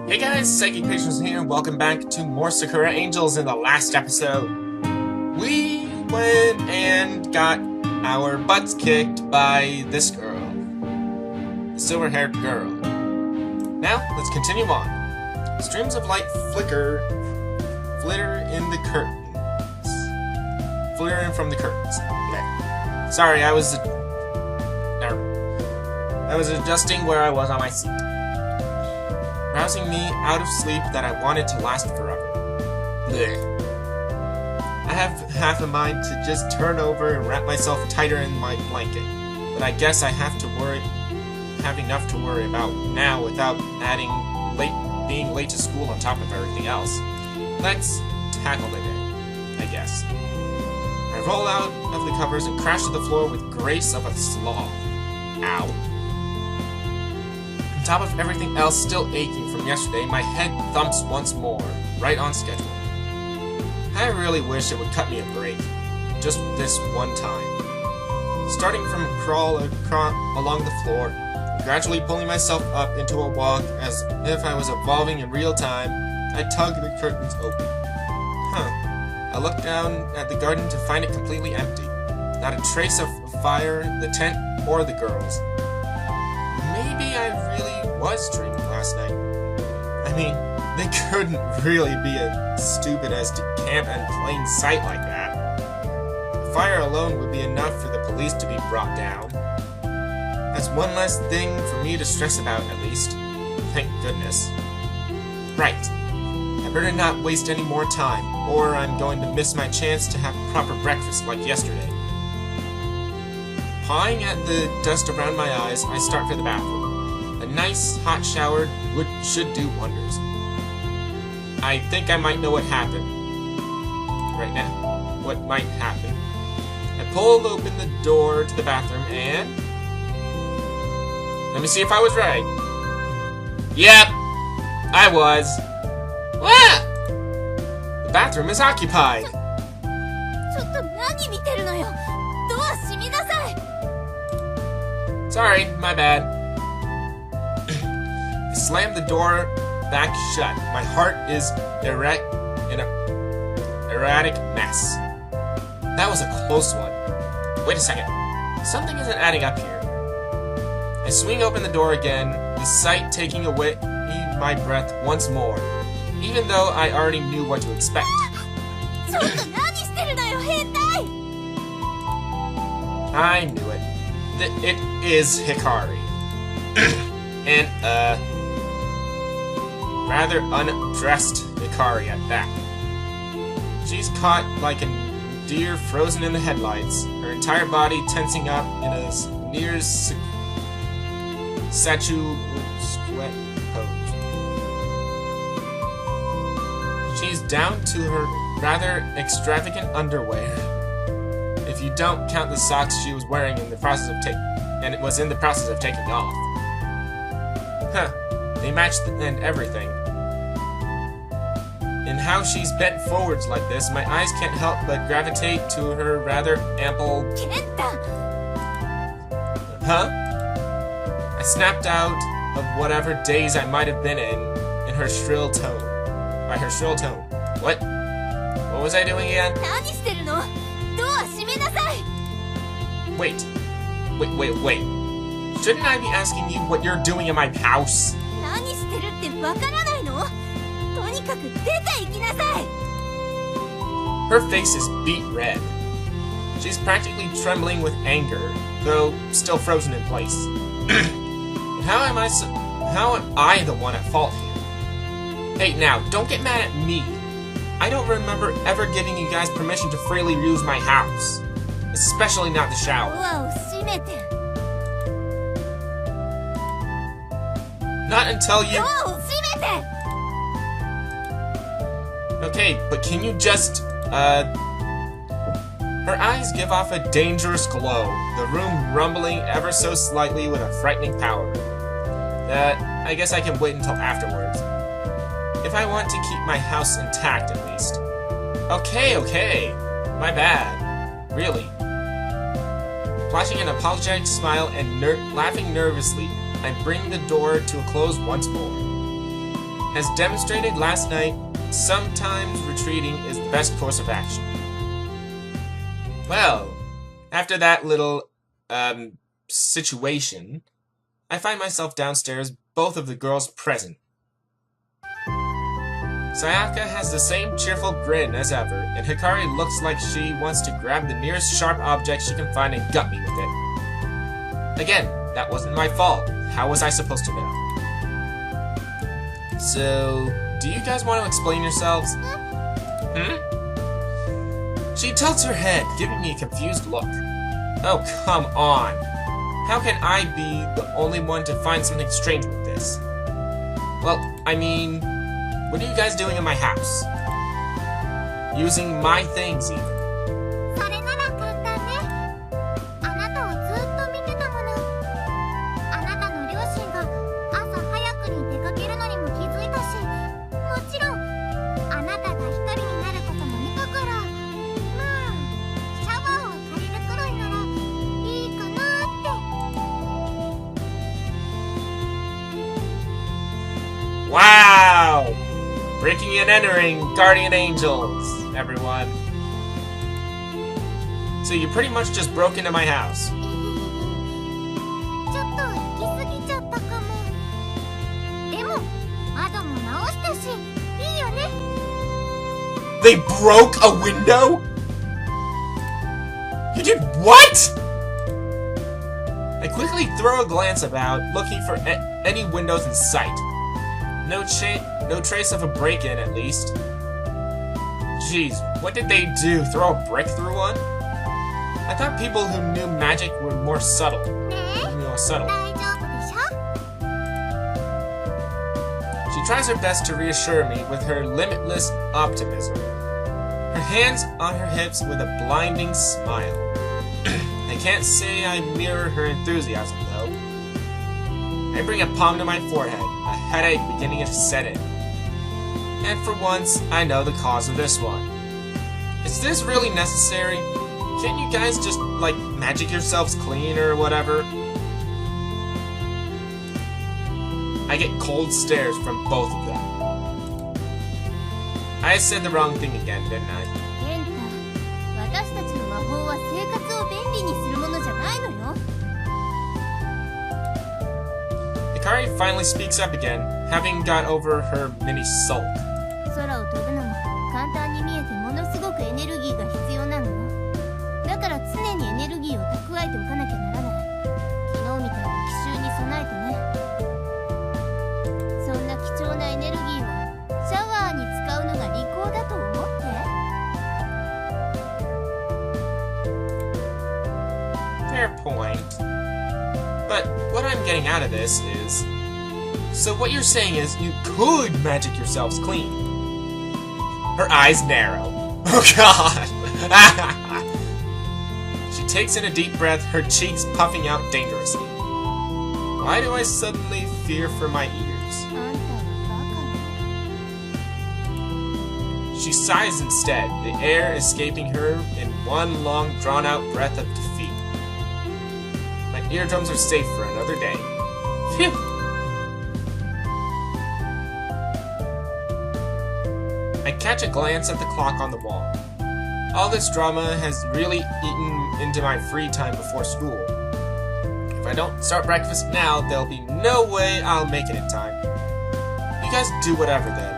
Hey guys, Psychic Patience here, and welcome back to more Sakura Angels. In the last episode, we went and got our butts kicked by this girl. The silver-haired girl. Now, let's continue on. Streams of light flitter in the curtains. Flittering from the curtains. Okay. Sorry, I was adjusting where I was on my seat. Rousing me out of sleep that I wanted to last forever. Blech. I have half a mind to just turn over and wrap myself tighter in my blanket, but I guess I have enough to worry about now without adding being late to school on top of everything else. Let's tackle the day, I guess. I roll out of the covers and crash to the floor with grace of a sloth. Ow. On top of everything else still aching from yesterday, my head thumps once more, right on schedule. I really wish it would cut me a break, just this one time. Starting from crawl along the floor, gradually pulling myself up into a walk as if I was evolving in real time, I tug the curtains open. I look down at the garden to find it completely empty. Not a trace of fire, the tent, or the girls. Maybe I really was dreaming last night. I mean, they couldn't really be as stupid as to camp in plain sight like that. The fire alone would be enough for the police to be brought down. That's one less thing for me to stress about, at least. Thank goodness. Right. I better not waste any more time, or I'm going to miss my chance to have proper breakfast like yesterday. Pawing at the dust around my eyes, I start for the bathroom. A nice, hot shower should do wonders. I think I might know what happened. Right now. What might happen. I pulled open the door to the bathroom and... let me see if I was right. Yep! I was. Ah! The bathroom is occupied. Sorry, my bad. I slammed the door back shut. My heart is in an erratic mess. That was a close one. Wait a second. Something isn't adding up here. I swing open the door again, the sight taking away my breath once more, even though I already knew what to expect. I knew it. It is Hikari. And, rather undressed Hikari at that. She's caught like a deer frozen in the headlights, her entire body tensing up in a near Sachu sweat pose. She's down to her rather extravagant underwear. If you don't count the socks she was wearing in the process of taking off. They match and everything. And how she's bent forwards like this, my eyes can't help but gravitate to her rather ample... I snapped out of whatever daze I might have been in her shrill tone. By her shrill tone. What? What was I doing again? Wait. Shouldn't I be asking you what you're doing in my house? Her face is beet red. She's practically trembling with anger, though still frozen in place. And how am I the one at fault here? Hey, now, don't get mad at me. I don't remember ever giving you guys permission to freely use my house. Especially not the shower. Not until you... Okay, but can you just, Her eyes give off a dangerous glow, the room rumbling ever so slightly with a frightening power. I guess I can wait until afterwards. If I want to keep my house intact, at least. Okay. My bad. Really. Flashing an apologetic smile and laughing nervously, I bring the door to a close once more. As demonstrated last night, sometimes retreating is the best course of action. Well, after that little, situation, I find myself downstairs, both of the girls present. Sayaka has the same cheerful grin as ever, and Hikari looks like she wants to grab the nearest sharp object she can find and gut me with it. Again, that wasn't my fault. How was I supposed to know? So, do you guys want to explain yourselves? She tilts her head, giving me a confused look. Oh, come on. How can I be the only one to find something strange with this? Well, I mean, what are you guys doing in my house? Using my things, even. Wow! Breaking and entering, guardian angels, everyone. So you pretty much just broke into my house. They broke a window? You did what? I quickly throw a glance about, looking for any windows in sight. No trace of a break-in, at least. Jeez, what did they do? Throw a brick through one? I thought people who knew magic were more subtle. She tries her best to reassure me with her limitless optimism. Her hands on her hips with a blinding smile. I can't say I mirror her enthusiasm, though. I bring a palm to my forehead, a headache beginning to set in. And for once, I know the cause of this one. Is this really necessary? Can't you guys just, like, magic yourselves clean or whatever? I get cold stares from both of them. I said the wrong thing again, didn't I? Hikari finally speaks up again, having got over her mini sulk. Fair point. But what I'm getting out of this is... So what you're saying is you could magic yourselves clean. Her eyes narrow. Oh god! She takes in a deep breath, her cheeks puffing out dangerously. Why do I suddenly fear for my ears? She sighs instead, the air escaping her in one long drawn-out breath of defeat. My eardrums are safe for another day. Phew! I catch a glance at the clock on the wall. All this drama has really eaten into my free time before school. If I don't start breakfast now, there'll be no way I'll make it in time. You guys do whatever then.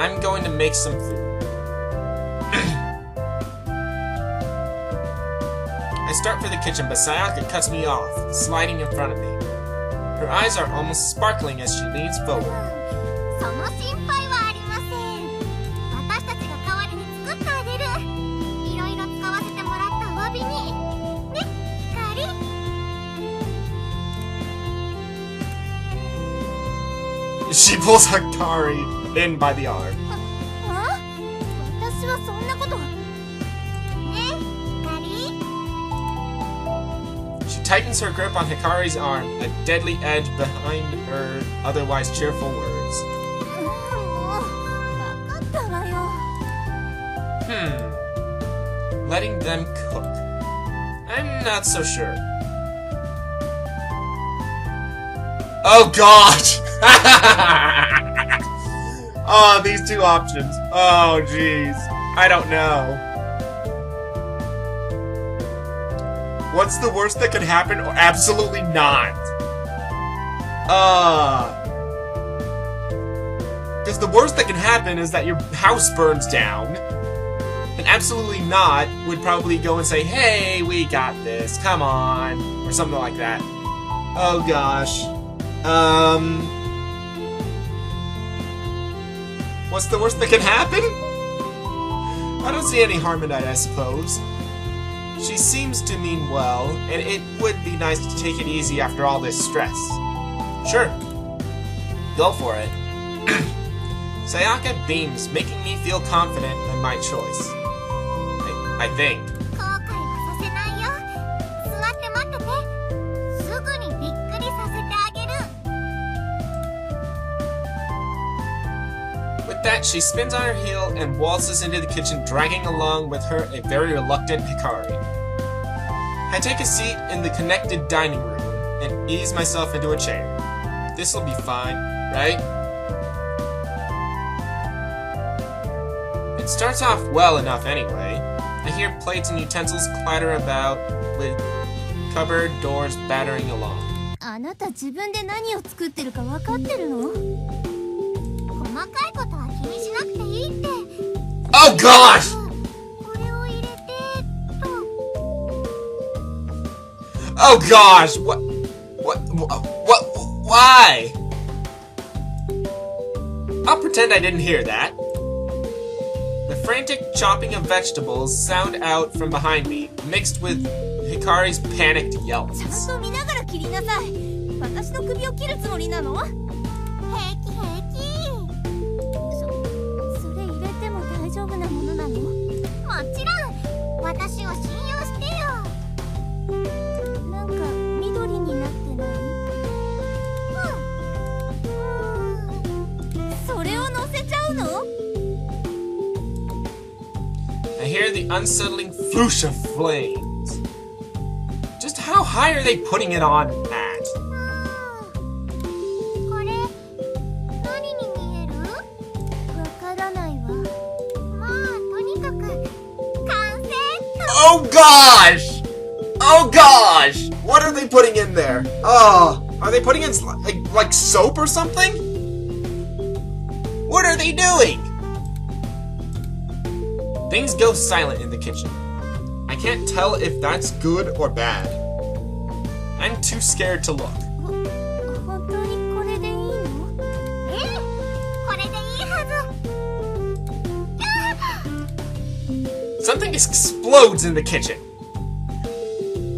I'm going to make some food. I start for the kitchen, but Sayaka cuts me off, sliding in front of me. Her eyes are almost sparkling as she leans forward. She pulls Hikari in by the arm. She tightens her grip on Hikari's arm, a deadly edge behind her otherwise cheerful words. Letting them cook. I'm not so sure. Oh god! Oh, these two options. Oh, jeez. I don't know. What's the worst that could happen? Or absolutely not. Because the worst that can happen is that your house burns down. And absolutely not would probably go and say, hey, we got this, come on. Or something like that. Oh gosh. What's the worst that can happen? I don't see any harm in that, I suppose. She seems to mean well, and it would be nice to take it easy after all this stress. Sure. Go for it. Sayaka beams, making me feel confident in my choice. I think. With that, she spins on her heel and waltzes into the kitchen, dragging along with her a very reluctant Hikari. I take a seat in the connected dining room and ease myself into a chair. This'll be fine, right? It starts off well enough anyway. I hear plates and utensils clatter about, with cupboard doors battering along. Oh gosh! Oh gosh! What? Why? I'll pretend I didn't hear that. The frantic chopping of vegetables sound out from behind me, mixed with Hikari's panicked yells. I hear the unsettling floosh of flames. Just how high are they putting it on at? Oh gosh! Oh gosh! What are they putting in there? Oh, are they putting in like soap or something? What are they doing? Things go silent in the kitchen. I can't tell if that's good or bad. I'm too scared to look. Something explodes in the kitchen.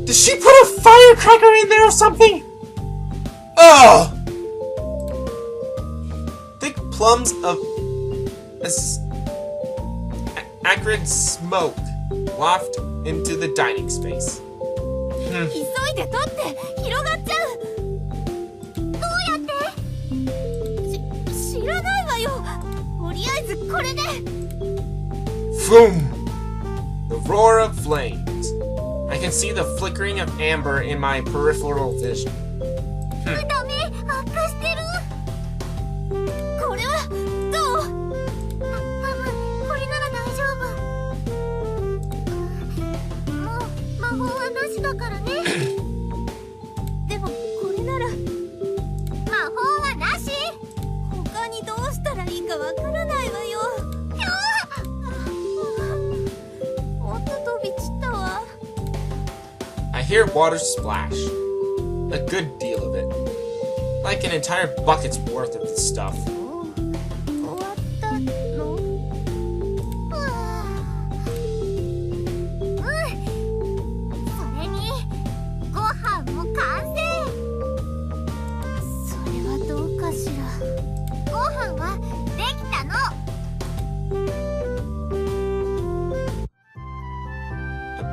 Did she put a firecracker in there or something? Oh! Thick plumes of acrid smoke waft into the dining space. Boom! The roar of flames. I can see the flickering of amber in my peripheral vision. I hear water splash. A good deal of it. Like an entire bucket's worth of the stuff.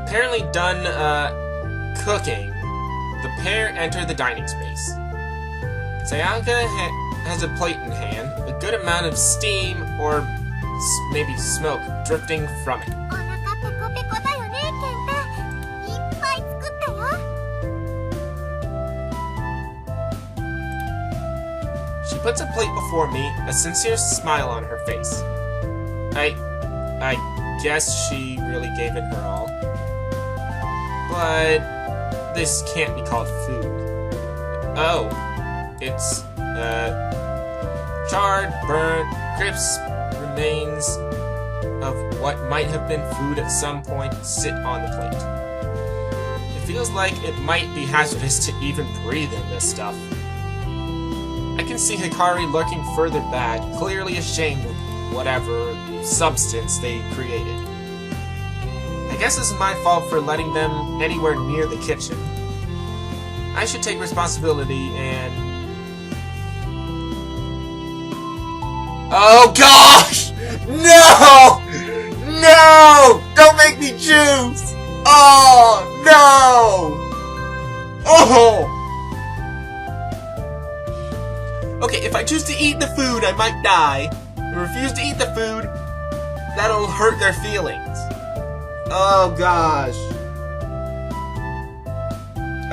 Apparently done, cooking, the pair enter the dining space. Sayaka has a plate in hand, a good amount of steam or maybe smoke drifting from it. She puts a plate before me, a sincere smile on her face. I guess she really gave it her all. But this can't be called food. Oh, it's, charred, burnt, crisp remains of what might have been food at some point sit on the plate. It feels like it might be hazardous to even breathe in this stuff. I can see Hikari lurking further back, clearly ashamed of whatever substance they created. I guess this is my fault for letting them anywhere near the kitchen. I should take responsibility and... Oh gosh! No! No! Don't make me choose! Oh, no! Oh! Okay, if I choose to eat the food, I might die. If I refuse to eat the food, that'll hurt their feelings. Oh gosh.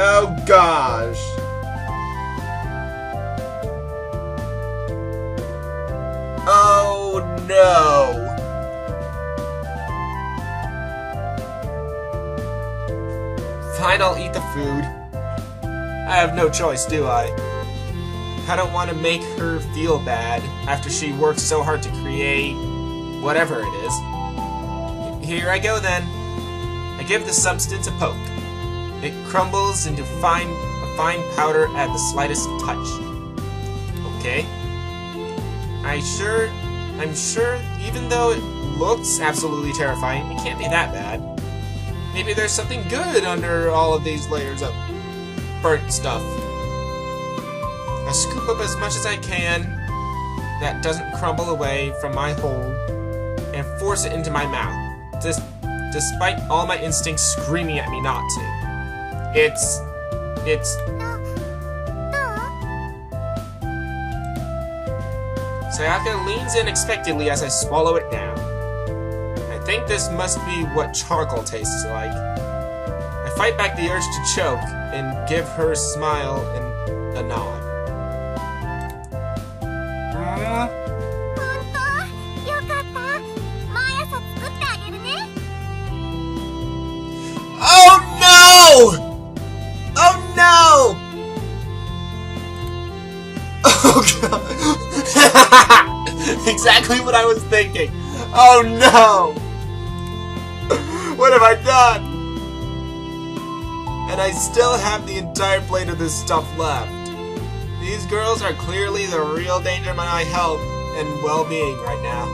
Oh gosh. Oh no. Fine, I'll eat the food. I have no choice, do I? I don't want to make her feel bad after she worked so hard to create whatever it is. Here I go then. I give the substance a poke. It crumbles into a fine powder at the slightest touch. Okay. I'm sure, even though it looks absolutely terrifying, it can't be that bad. Maybe there's something good under all of these layers of burnt stuff. I scoop up as much as I can that doesn't crumble away from my hold and force it into my mouth, despite all my instincts screaming at me not to. It's... Sayaka leans in expectantly as I swallow it down. I think this must be what charcoal tastes like. I fight back the urge to choke and give her a smile and a nod. Oh no! Oh no! Oh god! Exactly what I was thinking! Oh no! What have I done? And I still have the entire plate of this stuff left. These girls are clearly the real danger to my health and well-being right now.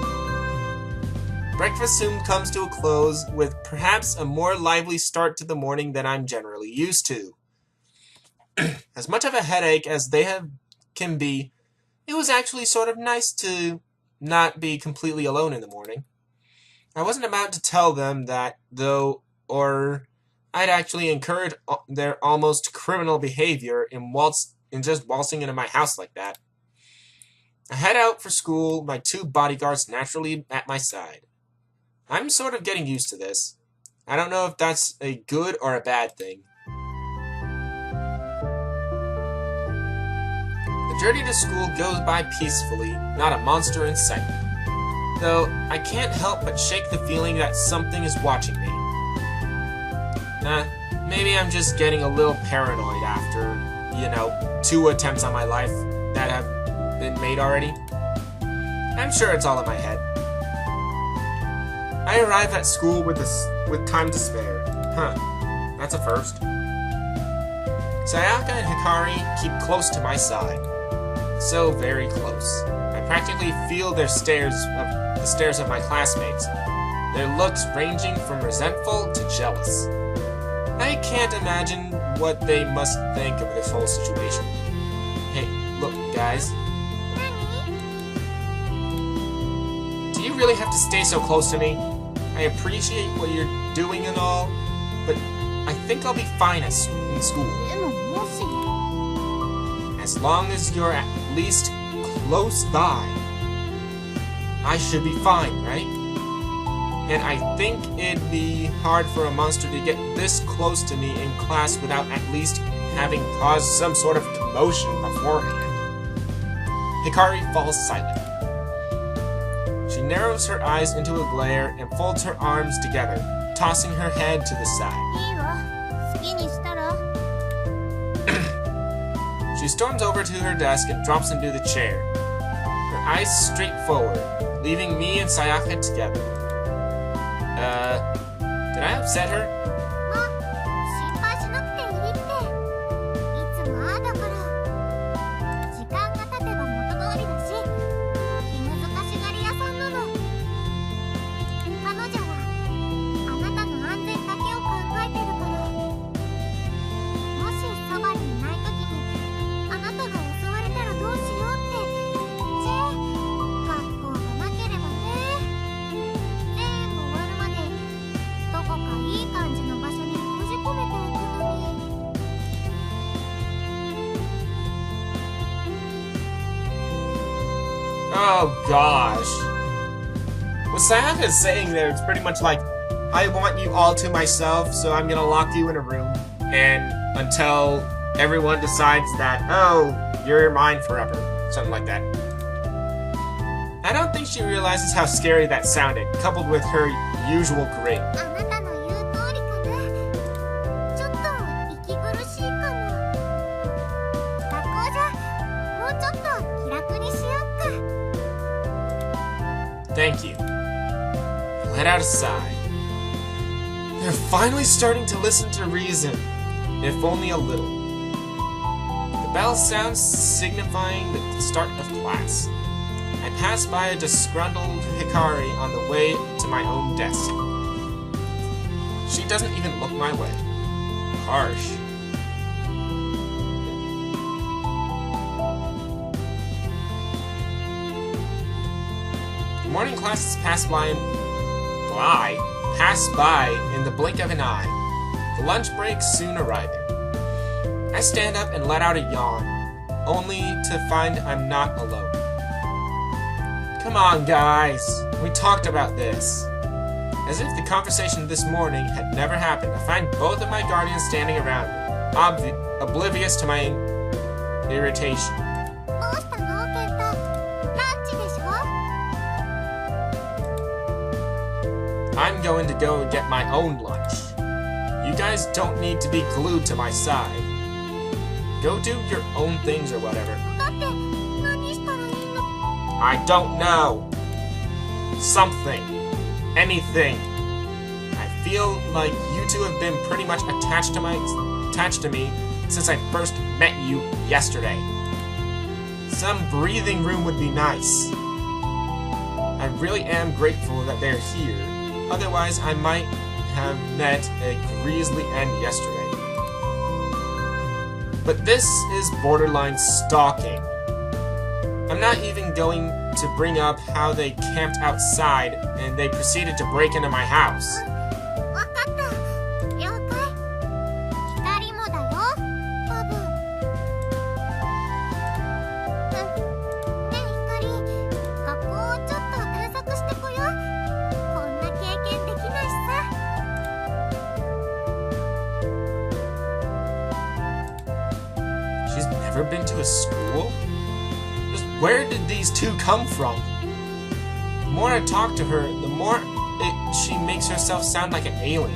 Breakfast soon comes to a close, with perhaps a more lively start to the morning than I'm generally used to. As much of a headache as can be, it was actually sort of nice to not be completely alone in the morning. I wasn't about to tell them that, though, or I'd actually encourage their almost criminal behavior in just waltzing into my house like that. I head out for school, my two bodyguards naturally at my side. I'm sort of getting used to this. I don't know if that's a good or a bad thing. The journey to school goes by peacefully, not a monster in sight. Though, I can't help but shake the feeling that something is watching me. Maybe I'm just getting a little paranoid after, 2 attempts on my life that have been made already. I'm sure it's all in my head. I arrive at school with time to spare. Huh, that's a first. Sayaka and Hikari keep close to my side. So very close. I practically feel the stares of my classmates, their looks ranging from resentful to jealous. I can't imagine what they must think of this whole situation. Hey, look, guys. Do you really have to stay so close to me? I appreciate what you're doing and all, but I think I'll be fine in school. As long as you're at least close by, I should be fine, right? And I think it'd be hard for a monster to get this close to me in class without at least having caused some sort of commotion beforehand. Hikari falls silent. She narrows her eyes into a glare and folds her arms together, tossing her head to the side. She storms over to her desk and drops into the chair, her eyes straight forward, leaving me and Sayaka together. Did I upset her? Oh gosh. What Sayaka is saying there, it's pretty much like, I want you all to myself, so I'm gonna lock you in a room, and until everyone decides that, oh, you're mine forever. Something like that. I don't think she realizes how scary that sounded, coupled with her usual grin. Thank you. Let out a sigh. They're finally starting to listen to reason, if only a little. The bell sounds signifying the start of class. I pass by a disgruntled Hikari on the way to my own desk. She doesn't even look my way. Harsh. Morning classes pass by in the blink of an eye, the lunch break soon arriving. I stand up and let out a yawn, only to find I'm not alone. Come on, guys, we talked about this. As if the conversation this morning had never happened, I find both of my guardians standing around me, oblivious to my irritation. I'm going to go and get my own lunch. You guys don't need to be glued to my side. Go do your own things or whatever. I don't know. Something. Anything. I feel like you two have been pretty much attached to me since I first met you yesterday. Some breathing room would be nice. I really am grateful that they're here. Otherwise, I might have met a grisly end yesterday. But this is borderline stalking. I'm not even going to bring up how they camped outside and they proceeded to break into my house. She's never been to a school? Just where did these two come from? The more I talk to her, the more she makes herself sound like an alien.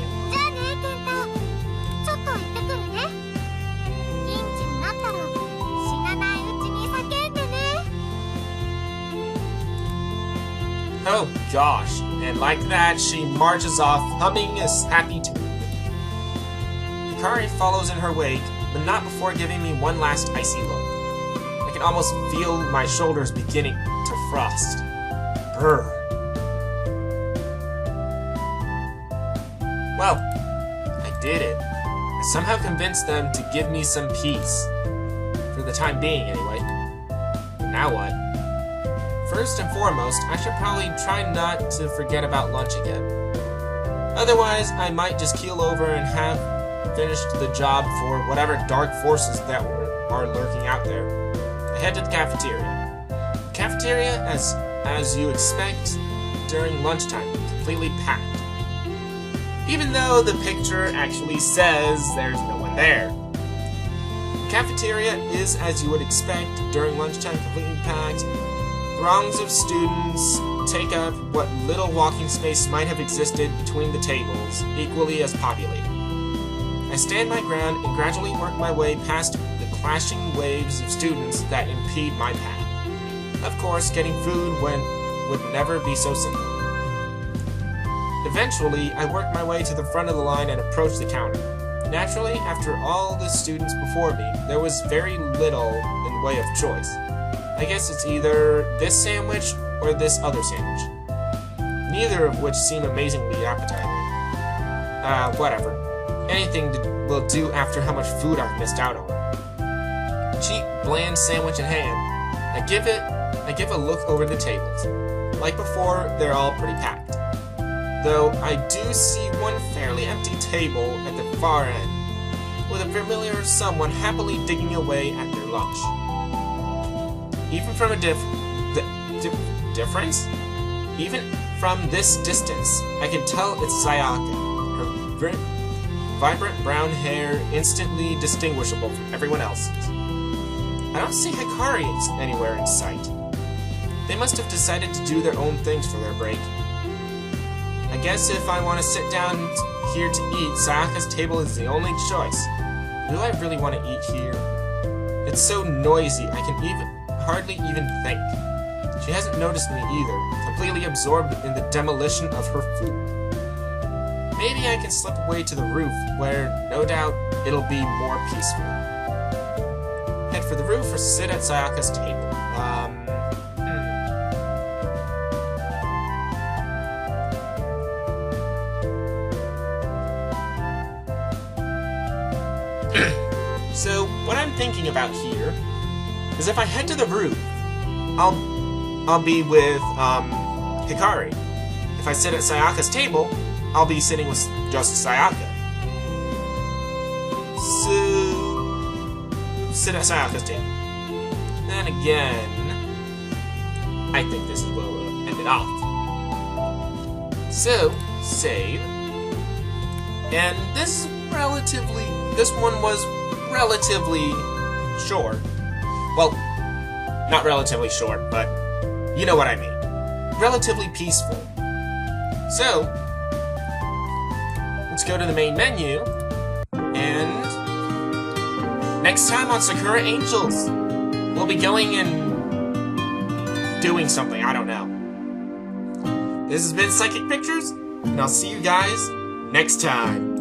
Oh gosh, and like that, she marches off, humming a happy tune. Hikari follows in her wake, but not before giving me one last icy look. I can almost feel my shoulders beginning to frost. Brr. Well, I did it. I somehow convinced them to give me some peace. For the time being, anyway. But now what? First and foremost, I should probably try not to forget about lunch again. Otherwise, I might just keel over and have finished the job for whatever dark forces that are lurking out there. I head to the cafeteria. The cafeteria, as you expect during lunchtime, completely packed. Even though the picture actually says there's no one there. The cafeteria is, as you would expect, during lunchtime completely packed. Throngs of students take up what little walking space might have existed between the tables, equally as populated. I stand my ground and gradually work my way past the clashing waves of students that impede my path. Of course, getting food would never be so simple. Eventually, I work my way to the front of the line and approach the counter. Naturally, after all the students before me, there was very little in way of choice. I guess it's either this sandwich or this other sandwich. Neither of which seem amazingly appetizing. Whatever. Anything will do after how much food I've missed out on. Cheap, bland sandwich in hand, I give a look over the tables. Like before, they're all pretty packed. Though I do see one fairly empty table at the far end, with a familiar someone happily digging away at their lunch. Even from a difference? Even from this distance, I can tell it's Sayaka, her vibrant brown hair instantly distinguishable from everyone else's. I don't see Hikari anywhere in sight. They must have decided to do their own things for their break. I guess if I want to sit down here to eat, Sayaka's table is the only choice. Do I really want to eat here? It's so noisy, I can hardly even think. She hasn't noticed me either, completely absorbed in the demolition of her food. Maybe I can slip away to the roof, where no doubt it'll be more peaceful. Head for the roof or sit at Sayaka's table. So, what I'm thinking about here is if I head to the roof, I'll be with, Hikari. If I sit at Sayaka's table, I'll be sitting with just Sayaka. So, sit at Sayaka's table. Then again, I think this is where we'll end it off. So, save. And this one was relatively short. Well, not relatively short, but you know what I mean. Relatively peaceful. So, let's go to the main menu, and next time on Sakura Angels, we'll be going and doing something, I don't know. This has been Psychic Pictures, and I'll see you guys next time.